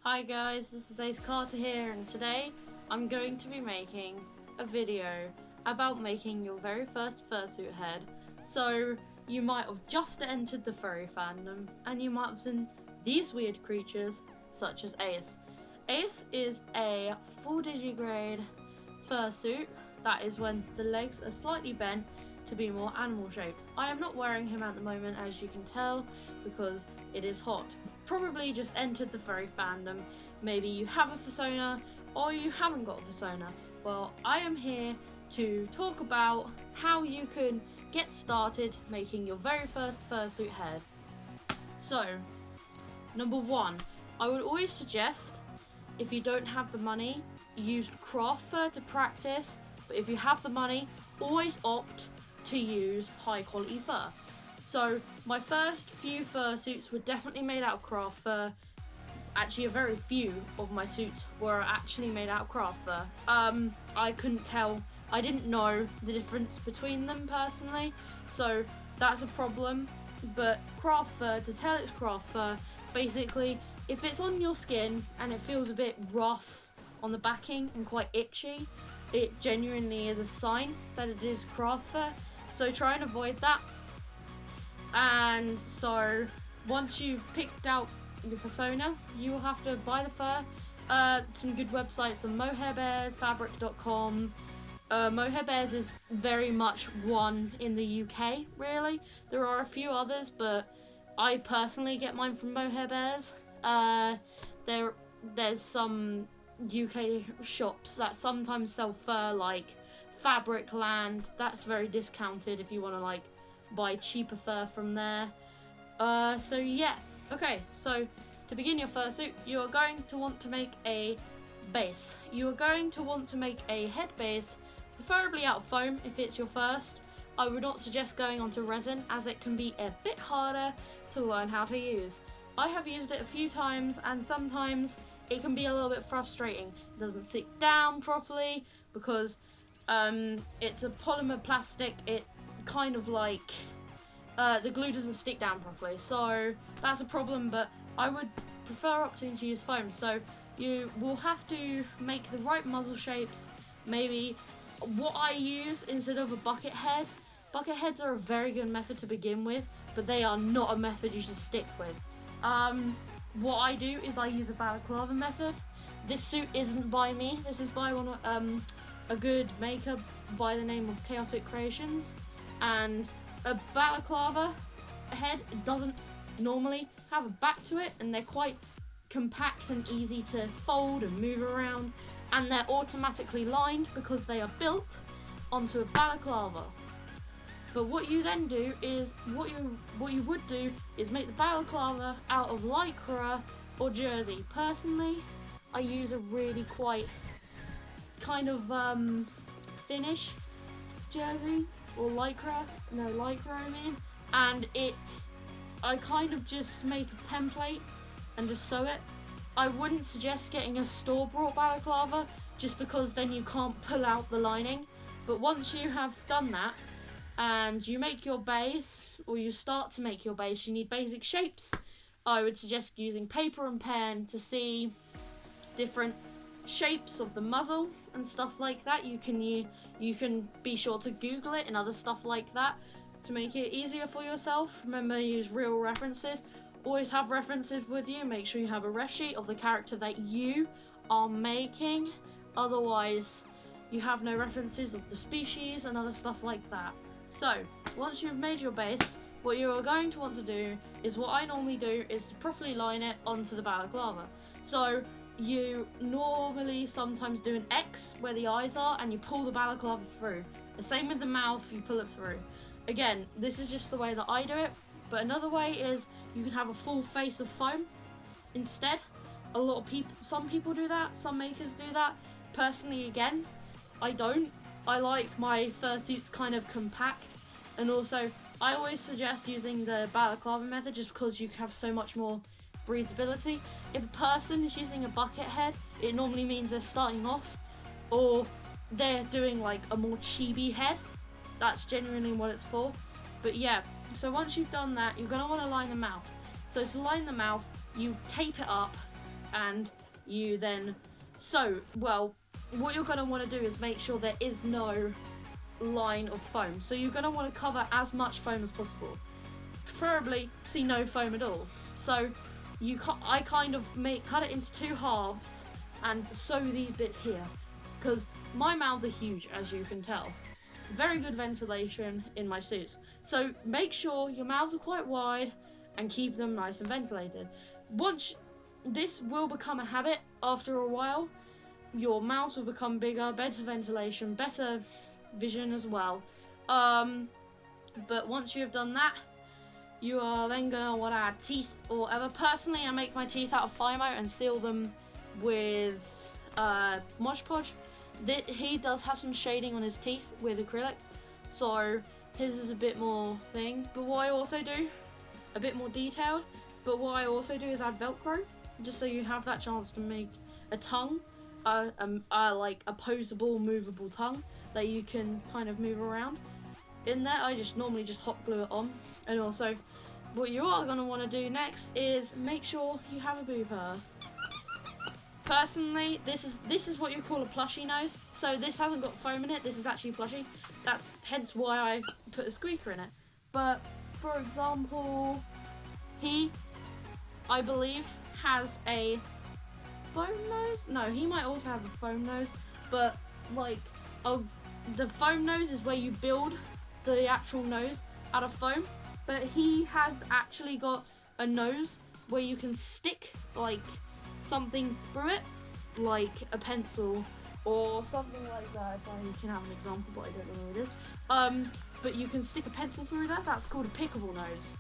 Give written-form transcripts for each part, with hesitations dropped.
Hi guys, this is Ace Carter here, and today I'm going to be making a video about making your very first fursuit head. So you might have just entered the furry fandom and you might have seen these weird creatures such as Ace. Ace is a full digigrade fursuit. That is when the legs are slightly bent to be more animal shaped. I am not wearing him at the moment, as you can tell, because it is hot. Probably just entered the furry fandom. Maybe you have a persona or you haven't got a persona. Well, I am here to talk about how you can get started making your very first fursuit head. So, number one, I would always suggest, if you don't have the money, use craft fur to practice. But if you have the money, always opt to use high quality fur. So my first few fursuits were definitely made out of craft fur. Actually, a very few of my suits were actually made out of craft fur. I couldn't tell. I didn't know the difference between them personally, so that's a problem. But craft fur, to tell it's craft fur, basically, if it's on your skin and it feels a bit rough on the backing and quite itchy, it genuinely is a sign that it is craft fur. So try and avoid that. And so once you've picked out your persona, you will have to buy the fur. Some good websites, some Mohair Bears, fabric.com. Mohair Bears is very much one in the UK, really. There are a few others, but I personally get mine from Mohair Bears. There's some UK shops that sometimes sell fur, like Fabric Land. That's very discounted if you want to like buy cheaper fur from there. So yeah. Okay, so to begin your fursuit, you are going to want to make a base. You are going to want to make a head base, preferably out of foam if it's your first. I would not suggest going onto resin, as it can be a bit harder to learn how to use. I have used it a few times and sometimes it can be a little bit frustrating. It doesn't stick down properly because it's a polymer plastic. It kind of like the glue doesn't stick down properly, so that's a problem. But I would prefer opting to use foam. So you will have to make the right muzzle shapes. Maybe what I use instead of a bucket head. Bucket heads are a very good method to begin with, but they are not a method you should stick with. What I do is I use a balaclava method. This suit isn't by me. This is by a good maker by the name of Chaotic Creations. And a balaclava head doesn't normally have a back to it, and they're quite compact and easy to fold and move around, and they're automatically lined because they are built onto a balaclava. But what you then do is what you would do is make the balaclava out of lycra or jersey. Personally, I use a really quite kind of thinnish jersey or lycra. No, lycra I mean. And I kind of just make a template and just sew it. I wouldn't suggest getting a store-bought balaclava just because then you can't pull out the lining. But once you have done that and you make your base, or you start to make your base, you need basic shapes. I would suggest using paper and pen to see different shapes of the muzzle and stuff like that. You can be sure to Google it and other stuff like that to make it easier for yourself. Remember, use real references. Always have references with you. Make sure you have a ref sheet of the character that you are making. Otherwise, you have no references of the species and other stuff like that. So, once you've made your base, what you are going to want to do is what I normally do is to properly line it onto the balaclava. So, you normally sometimes do an X where the eyes are and you pull the balaclava through. The same with the mouth, you pull it through. Again, this is just the way that I do it, but another way is you can have a full face of foam instead. Some people do that, some makers do that. Personally, again, I don't. I like my fursuits kind of compact, and also I always suggest using the balaclava method just because you have so much more breathability. If a person is using a bucket head, it normally means they're starting off, or they're doing like a more chibi head. That's genuinely what it's for. But yeah, so once you've done that, you're going to want to line the mouth. So to line the mouth, you tape it up and you then sew. Well, what you're going to want to do is make sure there is no line of foam. So you're going to want to cover as much foam as possible. Preferably see no foam at all. So I kind of cut it into 2 halves and sew these bits here, because my mouths are huge, as you can tell. Very good ventilation in my suits. So make sure your mouths are quite wide and keep them nice and ventilated. Once this will become a habit after a while, your mouths will become bigger, better ventilation, better vision as well. But once you have done that, you are then gonna want to add teeth or whatever. Personally, I make my teeth out of Fimo and seal them with Mod Podge. He does have some shading on his teeth with acrylic, so his is a bit more thing. But what I also do, a bit more detailed, but what I also do is add Velcro, just so you have that chance to make a tongue, like a posable, movable tongue that you can kind of move around. In there, I normally just hot glue it on. And also, what you are going to want to do next is make sure you have a booper. Personally, this is what you call a plushie nose. So this hasn't got foam in it, this is actually plushie. That's hence why I put a squeaker in it. But, for example, he, I believe, has a foam nose? No, he might also have a foam nose, but like, the foam nose is where you build the actual nose out of foam, but he has actually got a nose where you can stick like something through it, like a pencil or something like that. If I can have an example, but I don't know what it is. But you can stick a pencil through that. That's called a pickable nose.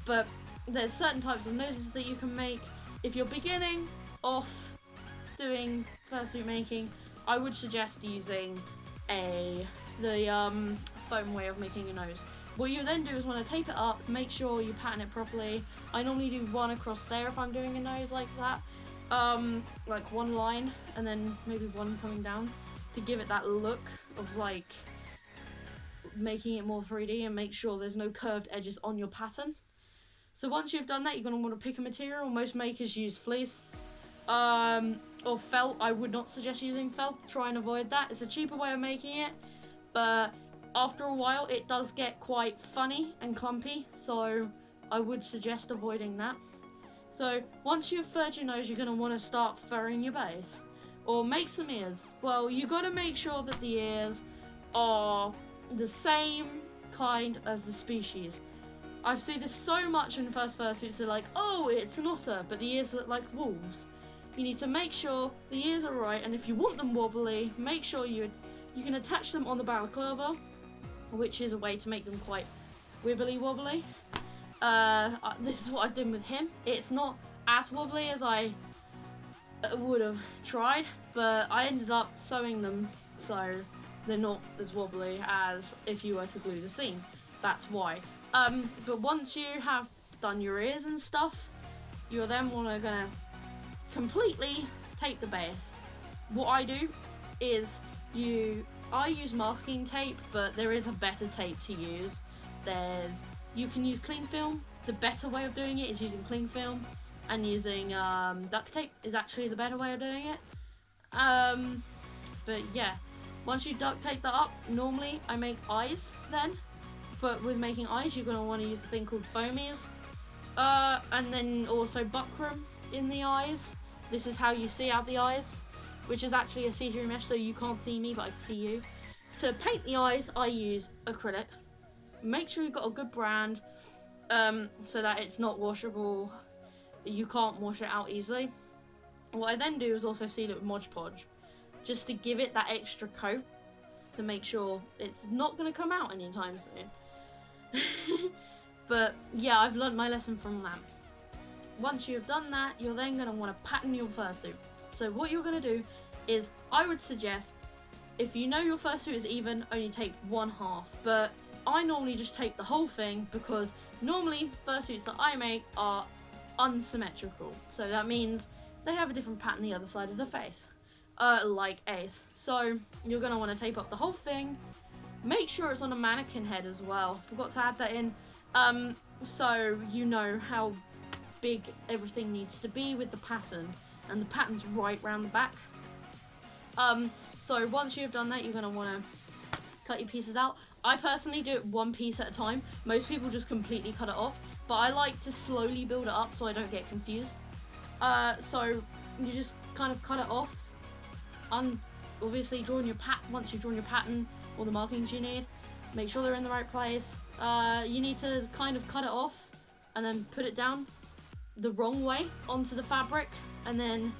But there's certain types of noses that you can make. If you're beginning off doing fursuit making, I would suggest using the foam way of making a nose. What you then do is want to tape it up, make sure you pattern it properly. I normally do one across there if I'm doing a nose like that, like one line and then maybe one coming down to give it that look of like making it more 3D and make sure there's no curved edges on your pattern. So once you've done that, you're going to want to pick a material. Most makers use fleece or felt. I would not suggest using felt. Try and avoid that. It's a cheaper way of making it, but after a while it does get quite funny and clumpy, so I would suggest avoiding that. So once you've furred your nose, you're going to want to start furring your base or make some ears. Well, you got to make sure that the ears are the same kind as the species. I've seen this so much in fursuits. They're like, oh, it's an otter, but the ears look like wolves. You need to make sure the ears are right, and if you want them wobbly, make sure you can attach them on the balaclava, which is a way to make them quite wibbly wobbly. This is what I've done with him. It's not as wobbly as I would have tried, but I ended up sewing them so they're not as wobbly as if you were to glue the seam. That's why. But once you have done your ears and stuff, you're then gonna completely tape the base. What I do is I use masking tape, but there is a better tape to use. You can use cling film. The better way of doing it is using cling film, and using duct tape is actually the better way of doing it. But yeah, once you duct tape that up, normally I make eyes then. But with making eyes, you're going to want to use a thing called foamies. And then also buckram in the eyes. This is how you see out the eyes, which is actually a see-through mesh, so you can't see me, but I can see you. To paint the eyes, I use acrylic. Make sure you've got a good brand, so that it's not washable. You can't wash it out easily. What I then do is also seal it with Mod Podge, just to give it that extra coat, to make sure it's not going to come out anytime soon. But yeah, I've learned my lesson from that. Once you've done that, you're then going to want to pattern your fursuit. So what you're going to do is, I would suggest, if you know your fursuit is even, only tape one half. But I normally just tape the whole thing, because normally fursuits that I make are unsymmetrical. So that means they have a different pattern the other side of the face, like Ace. So you're going to want to tape up the whole thing. Make sure it's on a mannequin head as well. Forgot to add that in. So you know how big everything needs to be with the pattern, and the pattern's right round the back. So once you've done that, you're going to want to cut your pieces out. I personally do it one piece at a time. Most people just completely cut it off, but I like to slowly build it up so I don't get confused. So you just kind of cut it off. Obviously drawing your once you've drawn your pattern, all the markings you need, make sure they're in the right place. You need to kind of cut it off and then put it down the wrong way onto the fabric, and then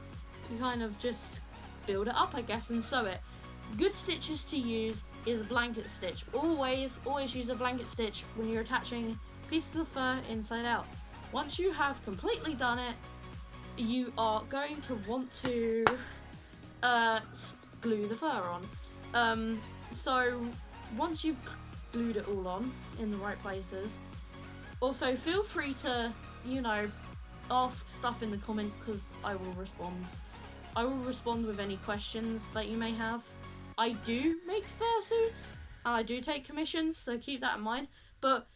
you kind of just build it up, I guess, and sew it. Good stitches to use is a blanket stitch. Always use a blanket stitch when you're attaching pieces of fur inside out. Once you have completely done it, you are going to want to glue the fur on. So once you've glued it all on in the right places, also feel free to, you know, ask stuff in the comments, because I will respond. I will respond with any questions that you may have. I do make fursuits and I do take commissions, so keep that in mind. But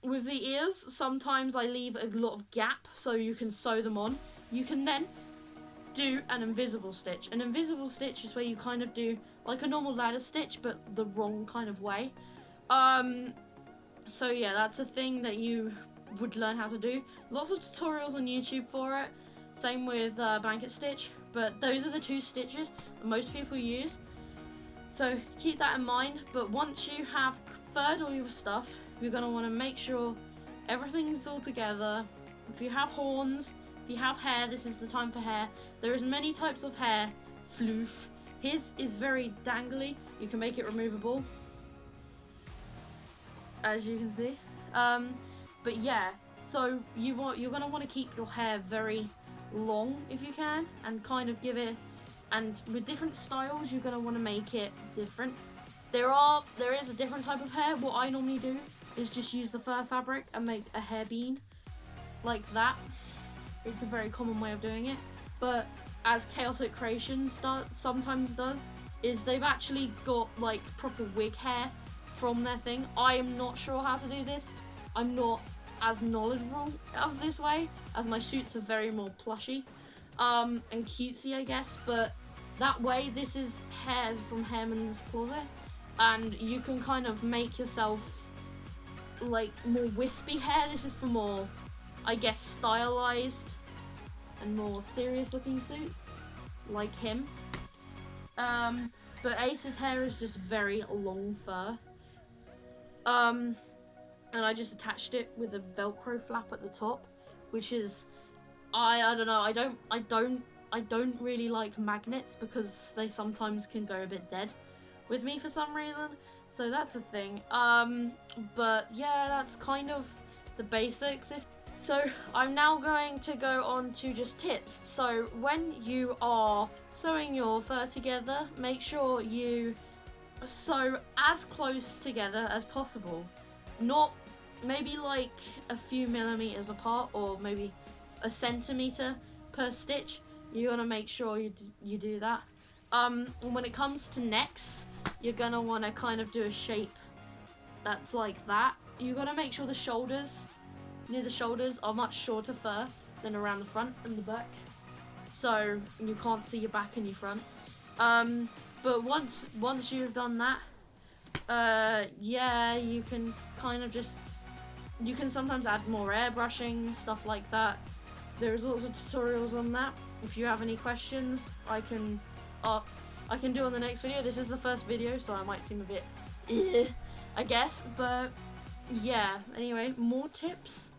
with the ears, sometimes I leave a lot of gap so you can sew them on. You can then do an invisible stitch. An invisible stitch is where you kind of do like a normal ladder stitch, but the wrong kind of way. So yeah, that's a thing that you would learn how to do. Lots of tutorials on YouTube for it. Same with blanket stitch, but those are the two stitches that most people use. So keep that in mind. But once you have furred all your stuff, you're going to want to make sure everything's all together. If you have horns, if you have hair, this is the time for hair. There is many types of hair. Floof. His is very dangly. You can make it removable, as you can see. But yeah, so you're going to want to keep your hair very long if you can, and kind of give it, and with different styles you're going to want to make it different. There is a different type of hair. What I normally do is just use the fur fabric and make a hair bean like that. It's a very common way of doing it, but as Chaotic Creation sometimes does, is they've actually got like proper wig hair from their thing. I am not sure how to do this. I'm not as knowledgeable of this way, as my suits are very more plushy and cutesy, I guess. But that way, this is hair from Hairman's Closet, and you can kind of make yourself like more wispy hair. This is for more, I guess, stylized and more serious looking suits like him. But Ace's hair is just very long fur. And I just attached it with a Velcro flap at the top, which is, I don't know, I don't really like magnets because they sometimes can go a bit dead with me for some reason. So that's a thing. But yeah, that's kind of the basics. So I'm now going to go on to just tips. So when you are sewing your fur together, make sure you sew as close together as possible. Not maybe like a few millimeters apart, or maybe a centimeter per stitch. You want to make sure you do that. When it comes to necks, you're going to want to kind of do a shape that's like that. You got to make sure the shoulders, near the shoulders, are much shorter fur than around the front and the back, so you can't see your back and your front. But once you've done that, yeah, you can kind of just, you can sometimes add more airbrushing, stuff like that. There's lots of tutorials on that. If you have any questions, I can do on the next video. This is the first video, so I might seem a bit I guess, but yeah, anyway, more tips.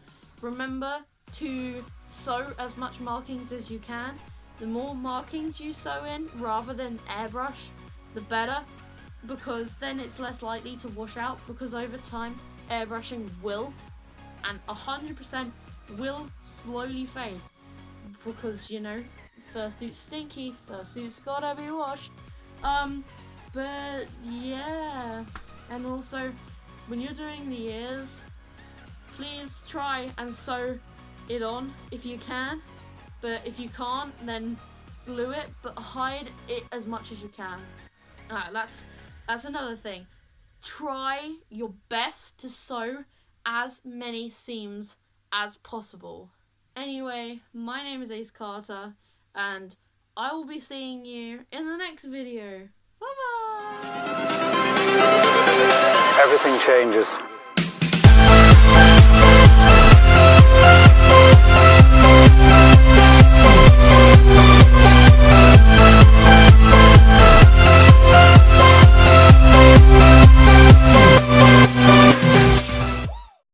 Remember to sew as much markings as you can. The more markings you sew in rather than airbrush, the better, because then it's less likely to wash out, because over time airbrushing will, and 100% will, slowly fade, because, you know, fursuit's stinky, fursuit's gotta be washed. But yeah, and also when you're doing the ears, please try and sew it on if you can, but if you can't, then glue it, but hide it as much as you can. That's another thing. Try your best to sew as many seams as possible. Anyway, my name is Ace Carter, and I will be seeing you in the next video. Bye bye! Everything changes.